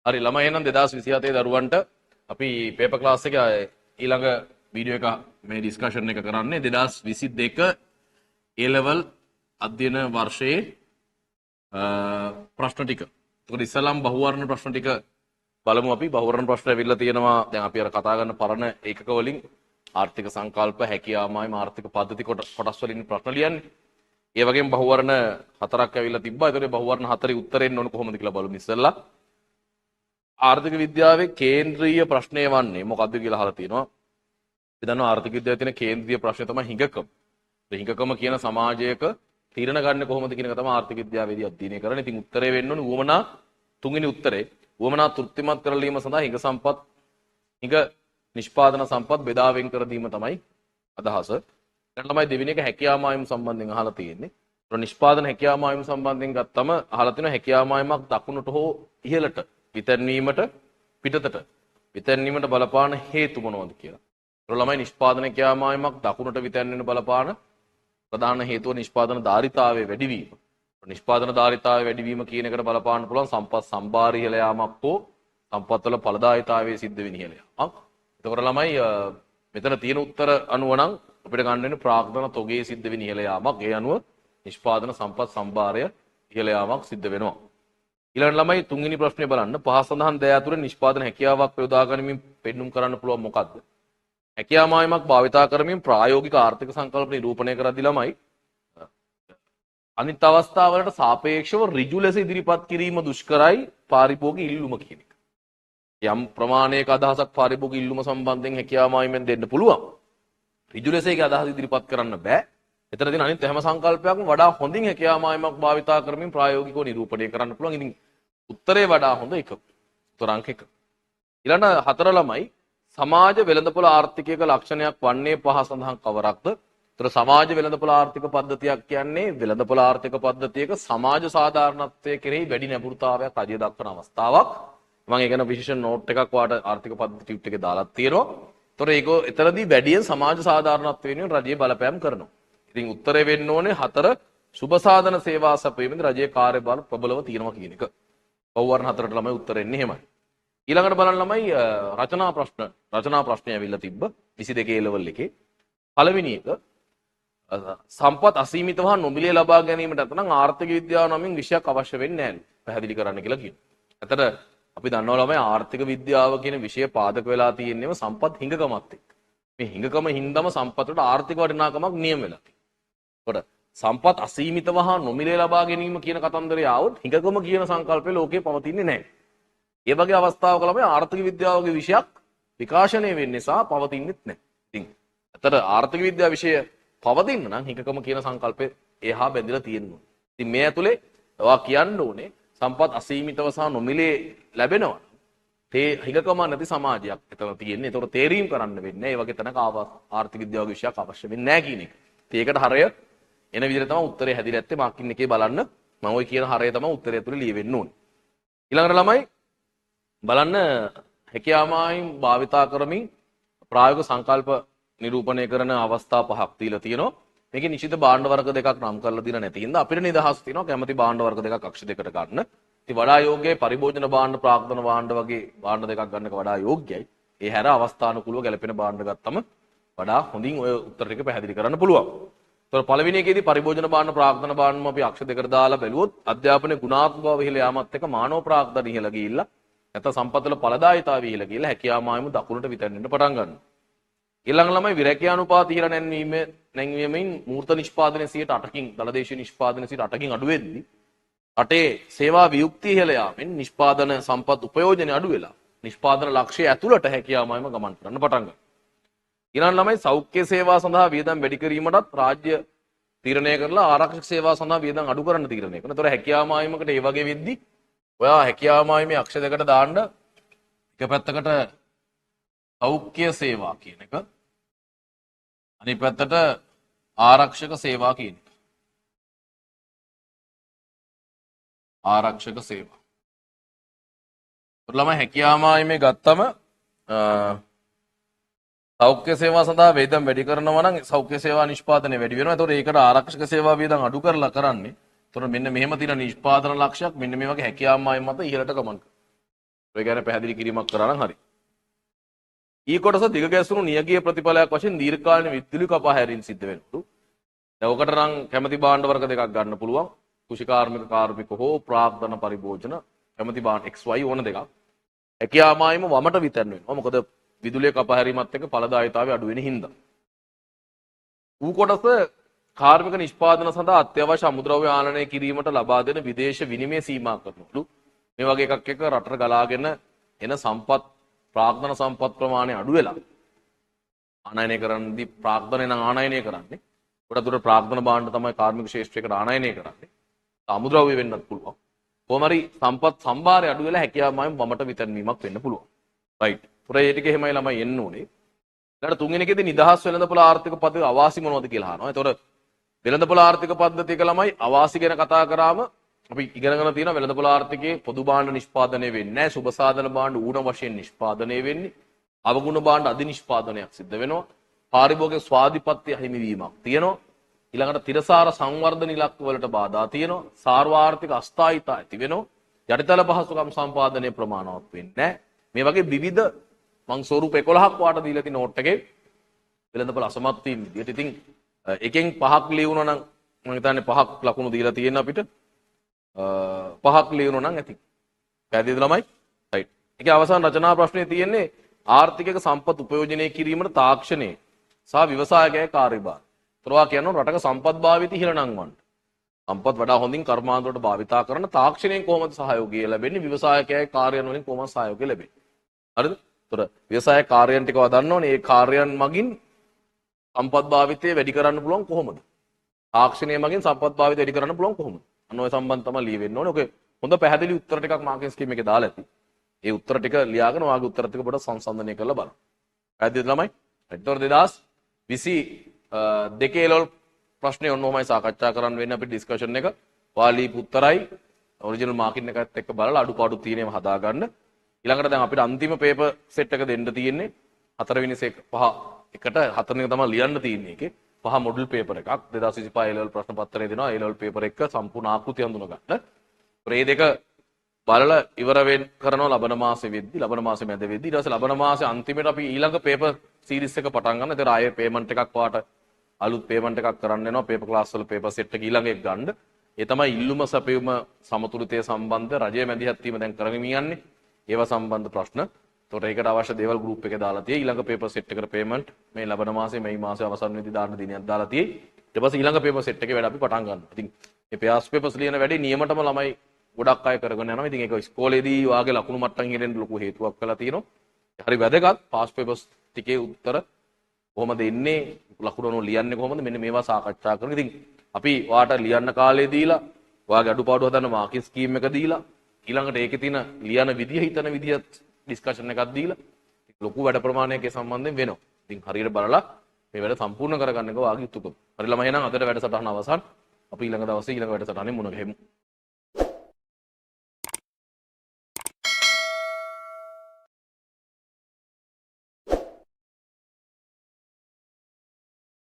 හරි ළමයි එහෙනම් 2027 දරුවන්ට අපි පේපර් ක්ලාස් එක ඊළඟ වීඩියෝ එක මේ ඩිස්කෂන් එක කරන්නේ 2022 A level අධ්‍යයන වර්ෂයේ ප්‍රශ්න ටික. ඒකට ඉස්සලම් බහුවර්ණ ප්‍රශ්න ටික බලමු අපි. බහුවර්ණ ප්‍රශ්න ඇවිල්ලා තියෙනවා. දැන් අපි අර කතා කරන පරණ ඒකක වලින් ආර්ථික සංකල්ප හැකියාමයි ආර්ථික පද්ධති කොටස් වලින් ප්‍රශ්න ලියන්නේ. ඒ වගේම බහුවර්ණ හතරක් ඇවිල්ලා තිබ්බා. ඒතකොට බහුවර්ණ හතරේ උත්තරෙන්න ඕන කොහොමද කියලා බලමු ඉස්සෙල්ලා. ආර්ථික විද්‍යාවේ කේන්ද්‍රීය ප්‍රශ්නය වන්නේ මොකක්ද කියලා අහලා තියෙනවා. අපි දන්නවා ආර්ථික විද්‍යාවේ තියෙන කේන්ද්‍රීය ප්‍රශ්නය තමයි හිඟකම. ඒ හිඟකම කියන සමාජයක තීරණ ගන්න කොහොමද කියන එක තමයි ආර්ථික විද්‍යාවේදී අධ්‍යයනය කරන්නේ. ඉතින් උත්තරේ වෙන්න ඕනේ උවමනා තුන්වෙනි උත්තරේ උවමනා තෘප්තිමත් කරලීම සඳහා හිඟ සම්පත් හිඟ නිෂ්පාදන සම්පත් බෙදා වෙන් කර දීම තමයි අදහස. දැන් ළමයි දෙවෙනි එක හැකියා මායම් සම්බන්ධයෙන් අහලා තියෙන්නේ. ඒක නිෂ්පාදන හැකියා මායම් සම්බන්ධයෙන් ගත්තම අහලා තියෙනවා හැකියා මායමක් දකුණට හෝ ඉහළට විතැන්වීමට පිටතට විතැන්වීමට බලපාන හේතු මොනවද කියලා. ඒක ළමයි නිෂ්පාදන හැකියා මායමක් දකුණට විතැන්වෙන බලපාන ප්‍රධාන හේතුව නිෂ්පාදන ධාරිතාවයේ වැඩිවීම. නිෂ්පාදන ධාරිතාවයේ වැඩිවීම කියන එකට බලපාන්න පුළුවන් සම්පත් සම්භාර ඉහළ යාමක් හෝ සම්පත්වල ඵලදායීතාවයේ සිද්ධ වෙන ඉහළ යාමක්. එතකොට ළමයි මෙතන තියෙන උත්තර අනුව නම් අපිට ගන්න වෙන ප්‍රාග්ධන තොගේ සිද්ධ වෙන ඉහළ යාමක්. ඒ අනුව නිෂ්පාදන සම්පත් සම්භාරය ඉහළ යාමක් සිද්ධ වෙනවා. ඊළඟ ළමයි තුන්වෙනි ප්‍රශ්නේ බලන්න. පහ සඳහන් දෑ අතුරෙන් නිෂ්පාදන හැකියාවක් යොදා ගැනීමෙන් පෙන්눔 කරන්න පුළුවන් මොකක්ද? හැකියා මායමක් භාවිතා කරමින් ප්‍රායෝගික ආර්ථික සංකල්ප නිරූපණය කරද්දී ළමයි අනිත් අවස්ථාවලට සාපේක්ෂව ඍජු ලෙස ඉදිරිපත් කිරීම දුෂ්කරයි පාරිභෝගික ඉල්ලුම කියන එක. යම් ප්‍රමාණයක අදහසක් පාරිභෝගික ඉල්ලුම සම්බන්ධයෙන් හැකියා මායමෙන් දෙන්න පුළුවන්. ඍජු ලෙස ඒක අදහස් ඉදිරිපත් කරන්න බෑ. එතන තියෙන අනිත් හැම සංකල්පයක්ම වඩා හොඳින් හැකියා මායමක් භාවිතා කරමින් ප්‍රායෝගිකව නිරූපණය කරන්න පුළුවන්. ඉතින් උත්තරේ වඩා හොඳ එක. උත්තර අංක 1. ඊළඟ හතර ළමයි සමාජ වෙළඳපොළ ආර්ථිකයක ලක්ෂණයක් වන්නේ පහ සඳහන් කවරක්ද? ඒතර සමාජ වෙළඳපොළ ආර්ථික පද්ධතියක් කියන්නේ වෙළඳපොළ ආර්ථික පද්ධතියක සමාජ සාධාරණත්වයේ කෙරෙහි වැඩි නැඹුරුතාවයක් රජය දක්වන අවස්ථාවක්. මම ඒ ගැන විශේෂ නෝට් එකක් වාට ආර්ථික පද්ධති ටියුට් එකේ දාලා තියෙනවා. ඒතර ඒක එතරම්දී වැඩියෙන් සමාජ සාධාරණත්වය වෙනුවෙන් රජය බලපෑම් කරනවා. ඉතින් උත්තරේ වෙන්න ඕනේ 4 සුබ සාධන සේවා සැපයීමේදී රජයේ කාර්යබල ප්‍රබලව තියෙනවා කියන එක. බහුවර්ණ 4ට ළමයි උත්තර එන්නේ එහෙමයි. ඊළඟට බලන්න ළමයි රචනා ප්‍රශ්නය ඇවිල්ලා තිබ්බ 22 ලෙවල් එකේ. පළවෙනි එක සම්පත් අසීමිතව හා නොමිලේ ලබා ගැනීමට නැත්නම් ආර්ථික විද්‍යාව නමින් විෂයක් අවශ්‍ය වෙන්නේ නැහැ පැහැදිලි කරන්න කියලා කියනවා. ඇත්තට අපි දන්නවා ළමයි ආර්ථික විද්‍යාව කියන විෂය පාදක වෙලා තියෙන්නේම සම්පත් හිඟකමත් එක්ක. මේ හිඟකම හින්දාම සම්පතට ආර්ථික වටිනාකමක් නියම වෙලා තියෙනවා. ඒකට සම්පත් අසීමිතව හා නොමිලේ ලබා ගැනීම කියන කතන්දරය ආවොත් හිඟකම කියන සංකල්පය ලෝකේ පවතින්නේ නැහැ. ඒ වගේ අවස්ථාවක ළමයි ආර්ථික විද්‍යාවගේ විෂයක් විකාශනය වෙන්නේ සහ පවතින්නෙත් නැහැ. ඉතින් අතර ආර්ථික විද්‍යාව විෂය පවතින්න නම් හිඟකම කියන සංකල්පය එහා බැඳිලා තියෙනවා. ඉතින් මේ ඇතුලේ ඔයා කියන්න ඕනේ සම්පත් අසීමිතව සහ නොමිලේ ලැබෙනවා. තේ හිඟකම නැති සමාජයක් එතන තියෙන්නේ. ඒතකොට තේරීම් කරන්න වෙන්නේ ඒ වගේ තැනක ආර්ථික විද්‍යාවගේ විෂයක් අවශ්‍ය වෙන්නේ නැහැ කියන එක. ඒකට හරය එන විදිහට තමයි උත්තරේ හැදිලා ඇත්තේ. මාකින් එකේ බලන්න මම ওই කියන හරය තමයි උත්තරය ඇතුලේ ලියවෙන්න ඕනේ. ඊළඟට ළමයි බලන්න හැකියාමායින් භාවිතා කරමින් ප්‍රායෝගික සංකල්ප නිරූපණය කරන අවස්ථා පහක් දීලා තියෙනවා. මේකේ නිශ්චිත භාණ්ඩ වර්ග දෙකක් නම් කරලා දීලා නැති හින්දා අපිට නිදහස් තියෙනවා කැමති භාණ්ඩ වර්ග දෙකක් අක්ෂ දෙකට ගන්න. ඉතින් වඩා යෝග්‍යයි පරිභෝජන භාණ්ඩ ප්‍රාග්ධන භාණ්ඩ වගේ භාණ්ඩ දෙකක් ගන්න එක වඩා යෝග්‍යයි. ඒ හැර අවස්ථානුකූලව ගැලපෙන භාණ්ඩ ගත්තම වඩා හොඳින් ඔය උත්තර ටික පැහැදිලි කරන්න පුළුවන්. ඒතකොට පළවෙනි එකේදී පරිභෝජන භාණ්ඩ ප්‍රාග්ධන භාණ්ඩම අපි අක්ෂ දෙකට දාලා බැලුවොත් අධ්‍යාපනයේ ගුණාත්මක බව ඉහළ යාමත් එක්ක මානව ප්‍රාග්ධන ඉහළ ගිහිල්ලා නැත්නම් සම්පත්වල ඵලදායීතාවය ඉහළ ගිහිල්ලා හැකියා මායම දකුණට විතැන්වෙන්න පටන් ගන්නවා. ඊළඟ ළමයි විරැකියානුපාත ඉහළ නැංවීමෙන් මූර්ත නිෂ්පාදනයේ 8%කින් දලදේශීය නිෂ්පාදනයේ 8%කින් අඩු වෙද්දී රටේ සේවා වියුක්තිය ඉහළ යාමෙන් නිෂ්පාදන සම්පත් උපයෝජනය අඩු වෙලා නිෂ්පාදන ලක්ෂ්‍ය ඇතුළට හැකියා මායම ගමන් කරන්න පටන් ගන්නවා. ඊළඟ ළමයි සෞඛ්‍ය සේවා සඳහා වියදම් වැඩි කිරීමටත් රාජ්‍ය තීරණය කරලා ආරක්ෂක සේවා සඳහා වියදම් අඩු කරන්න තීරණය කරනවා. ඒතොර හැකියා මායමකට ඒ වගේ වෙද්දී ඔයා හැකියා මායමේ අක්ෂ දෙකට දාන්න එක පැත්තකට සෞඛ්‍ය සේවා කියන එක අනිත් පැත්තට ආරක්ෂක සේවා කියන එක. ආරක්ෂක සේවා. ළමයි හැකියා මායමේ ගත්තම සෞඛ්‍ය සේවා සඳහා වේදම් වැඩි කරනවා නම් සෞඛ්‍ය සේවා නිෂ්පාදනය වැඩි වෙනවා. ඒතකොට ඒකට ආරක්ෂක සේවා වේදම් අඩු කරලා කරන්නේ. ඒතකොට මෙන්න මෙහෙම තියෙන නිෂ්පාදන ලක්ෂයක් මෙන්න මේ වගේ හැකියා මායම මත ඉහළට ගමන් කරනවා. ඒ කියන්නේ පැහැදිලි කිරීමක් කරා නම් හරි. ඊ කොටස දිග ගැසුණු නියගිය ප්‍රතිඵලයක් වශයෙන් දීර්ඝකාලීන විදුලි කපා හැරීම සිද්ධ වෙනලු. දැන් ඔකට නම් කැමැති භාණ්ඩ වර්ග දෙකක් ගන්න පුළුවන්. කුෂිකාර්මික කාර්මික හෝ ප්‍රාග්ධන පරිභෝජන කැමැති භාණ්ඩ XY ඕන දෙකක්. හැකියාමායිම වමට විතරන වෙනවා. මොකද විදුලිය කපා හැරීමත් එක්ක ඵලදායීතාවය අඩු වෙන හින්දා. ඌ කොටස කාර්මික නිෂ්පාදන සඳහා අත්‍යවශ්‍ය අමුද්‍රව්‍ය ආනයනය කිරීමට ලබා දෙන විදේශ විනිමය සීමා කරනලු. මේ වගේ එකක් එක රටට ගලාගෙන එන සම්පත් ප්‍රාග්ධන සම්පත් ප්‍රමාණය අඩු වෙලා ආනයනය කරන්නදී ප්‍රාග්ධන නම් ආනයනය කරන්නේ. කොට දුර ප්‍රාග්ධන භාණ්ඩ තමයි කාර්මික ශේෂ්ත්‍රයකට ආනයනය කරන්නේ. අමුද්‍රව්‍ය වෙන්නත් පුළුවන්. කොහොම හරි සම්පත් සම්භාරය අඩු වෙලා හැකියාවම වමට විතරනීමක් වෙන්න පුළුවන්. රයිට්. පුරේ ඒ ටික එහෙමයි ළමයි එන්න ඕනේ. ඊළඟ තුන්වෙනි එකේදී නිදහස් වෙළඳපොළ ආර්ථික පද්ධතිය අවාසි මොනවද කියලා අහනවා. ඒතකොට වෙළඳපොළ ආර්ථික පද්ධතියක ළමයි අවාසි ගැන කතා කරාම අපි ඉගෙනගෙන තියෙන වෙළඳපොළ ආර්ථිකයේ පොදු භාණ්ඩ නිෂ්පාදනය වෙන්නේ නැහැ. සුබ සාධන භාණ්ඩ ඌණ වශයෙන් නිෂ්පාදනය වෙන්නේ. අවගුණ භාණ්ඩ අධිනිෂ්පාදනයක් සිද්ධ වෙනවා. පාරිභෝගික ස්වාධිපත්‍ය හිමිවීමක් තියෙනවා. ඊළඟට තිරසාර සංවර්ධන ඉලක්ක වලට බාධා තියෙනවා. සාර්වාර්ථික අස්ථායීතා ඇති වෙනවා. යටිතල පහසුකම් සම්පාදනයේ ප්‍රමාණවත් වෙන්නේ නැහැ. මේ වගේ විවිධ මං ස්වරූප 11ක් වාට දීලා තියෙන නෝට් එකේ වෙළඳපොළ අසමත් වීම විදියට ඉතින් එකෙන් 5ක් ලියුණා නම් මම හිතන්නේ 5ක් ලකුණු දීලා තියෙන අපිට 5ක් ලියුණා නම් ඇති. පැහැදිලිද ළමයි? රයිට්. ඒකේ අවසාන රචනා ප්‍රශ්නේ තියෙන්නේ ආර්ථිකයක සම්පත් උපයෝජනය කිරීමට තාක්ෂණයේ සහ ව්‍යවසායකයේ කාර්යභාරය. ඒතරවා කියනවා රටක සම්පත් භාවිත ඉහළ නංවන්න. සම්පත් වඩා හොඳින් කර්මාන්ත වලට භාවිතා කරන තාක්ෂණයෙන් කොහොමද සහයෝගය ලැබෙන්නේ? ව්‍යවසායකයේ කාර්යයන් වලින් කොහොමද සහයෝගය ලැබෙන්නේ? හරිද? ඒතර ව්‍යවසාය කාර්යයන් ටිකව දන්න ඕනේ. ඒ කාර්යයන් මගින් සම්පත් භාවිතය වැඩි කරන්න පුළුවන් කොහොමද? තාක්ෂණය මගින් සම්පත් භාවිතය වැඩි කරන්න පුළුවන් කොහොමද? අන්න ඔය සම්බන්ධ තමයි ලියවෙන්න ඕනේ. ඔකේ හොඳ පැහැදිලි උත්තර ටිකක් මාකටිං ස්කීම් එකේ දාලා ඇති. ඒ උත්තර ටික ලියාගෙන ඔයාගේ උත්තර ටික පොඩ්ඩක් සංසන්දනය කරලා බලන්න. පැහැදිලිද ළමයි? ඒතර 2022 ලෝල් ප්‍රශ්නේ ඔන්නෝමයි සාකච්ඡා කරන්න වෙන්නේ අපේ ඩිස්කෂන් එක. වාලී උත්තරයි ඔරිජිනල් මාකින් එකත් එක්ක බලලා අඩුපාඩු තියෙනේම හදාගන්න. ඊළඟට දැන් අපිට අන්තිම පේපර් සෙට් එක දෙන්න තියෙන්නේ. හතරවෙනි සෙක් පහ එකට හතරවෙනි තමයි ලියන්න තියෙන්නේ ඒකේ. පහ මොඩල් පේපර් එකක් 2025 A level ප්‍රශ්න පත්‍රය දෙනවා. A level පේපර් එක සම්පූර්ණ ආකෘති හඳුනා ගන්න. මේ දෙක බලලා ඉවර වෙන්න කරනවා ලබන මාසෙ වෙද්දි ලබන මාසෙ මැද වෙද්දි ඊට පස්සේ ලබන මාසෙ අන්තිමට අපි ඊළඟ පේපර් සීරීස් එක පටන් ගන්න. ඒතර ආයේ පේමන්ට් එකක් වාට අලුත් පේමන්ට් එකක් කරන්න වෙනවා. පේපර් ක්ලාස් වල පේපර් සෙට් එක ඊළඟ එක ගන්න. ඒ තමයි ඉල්ලුම සැපයුම සමතුලිතය සම්බන්ධ රජයේ මැදිහත් වීම දැන් කරගෙන යන්නේ. ඒවා සම්බන්ධ ප්‍රශ්න. ඒතකොට ඒකට අවශ්‍ය දේවල් ගෲප් එකේ දාලා තියෙයි. ඊළඟ පේපර් සෙට් එකට පේමන්ට් මේ ලබන මාසේ මේ මාසේ අවසන් වෙද්දී දාන්න දිනයක් දාලා තියෙයි. ඊට පස්සේ ඊළඟ පේපර් සෙට් එකේ වැඩ අපි පටන් ගන්නවා. ඉතින් මේ පයාස් පේපර්ස් ලියන වැඩේ නියමටම ළමයි ගොඩක් අය කරගෙන යනවා. ඉතින් ඒක ඉස්කෝලේදී වාගේ ලකුණු මට්ටම් හිරෙන්න ලොකු හේතුවක් වෙලා තියෙනවා. හරි වැදගත් පාස් පේපර්ස් ටිකේ උත්තර කොහොමද එන්නේ ලකුණු ලියන්නේ කොහොමද මෙන්න මේවා සාකච්ඡා කරනවා. ඉතින් අපි ඔයාට ලියන්න කාලේ දීලා ඔයාගේ අඩුපාඩු හදන්න මාකින් ස්කීම් එක දීලා ඊළඟට ඒකේ තියෙන ලියන විදිය හිතන විදිය ඩිස්කෂන් එකක් දීලා ලොකු වැඩ ප්‍රමාණයක් ඒ සම්බන්ධයෙන් වෙනවා. ඉතින් හරියට බලලා මේ වැඩ සම්පූර්ණ කරගන්න එක ඔයාගේ යුතුයකම. හරි ළමයි එහෙනම් අදට වැඩසටහන අවසන්. අපි ඊළඟ දවසේ ඊළඟ වැඩසටහනේ මුණ ගැහෙමු.